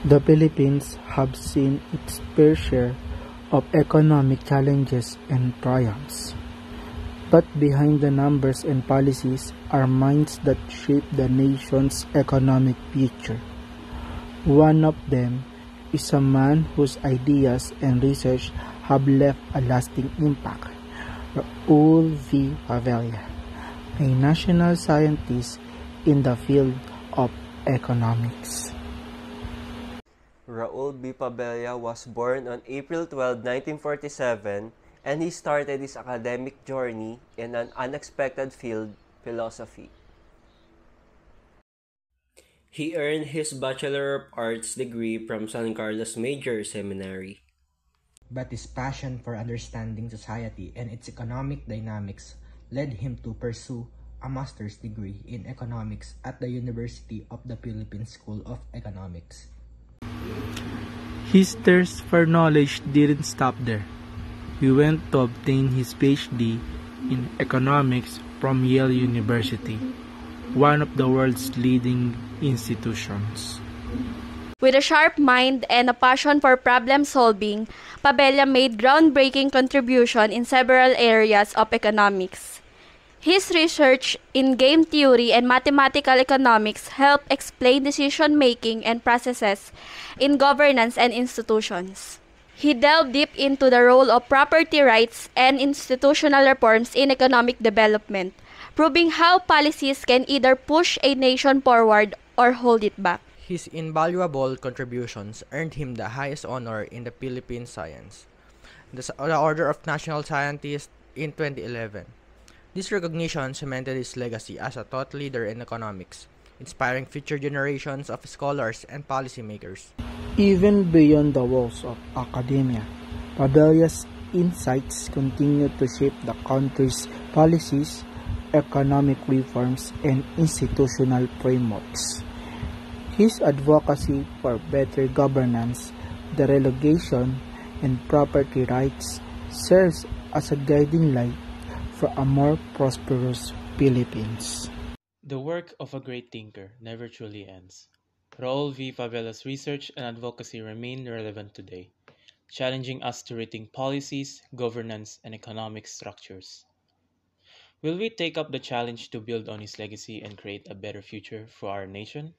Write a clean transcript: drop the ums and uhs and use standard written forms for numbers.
The Philippines have seen its fair share of economic challenges and triumphs. But behind the numbers and policies are minds that shape the nation's economic future. One of them is a man whose ideas and research have left a lasting impact, Raul V. Pavella, a national scientist in the field of economics. Raul B. Pabella was born on April 12, 1947, and he started his academic journey in an unexpected field, philosophy. He earned his Bachelor of Arts degree from San Carlos Major Seminary. But his passion for understanding society and its economic dynamics led him to pursue a master's degree in economics at the University of the Philippines School of Economics. His thirst for knowledge didn't stop there. He went to obtain his PhD in economics from Yale University, one of the world's leading institutions. With a sharp mind and a passion for problem solving, Pabella made groundbreaking contributions in several areas of economics. His research in game theory and mathematical economics helped explain decision-making and processes in governance and institutions. He delved deep into the role of property rights and institutional reforms in economic development, proving how policies can either push a nation forward or hold it back. His invaluable contributions earned him the highest honor in the Philippine science, the Order of National Scientists in 2011. This recognition cemented his legacy as a thought leader in economics, inspiring future generations of scholars and policymakers. Even beyond the walls of academia, Pabella's insights continue to shape the country's policies, economic reforms, and institutional frameworks. His advocacy for better governance, the relegation, and property rights serves as a guiding light for a more prosperous Philippines. The work of a great thinker never truly ends. Raul V. Pabella's research and advocacy remain relevant today, challenging us to rethink policies, governance, and economic structures. Will we take up the challenge to build on his legacy and create a better future for our nation?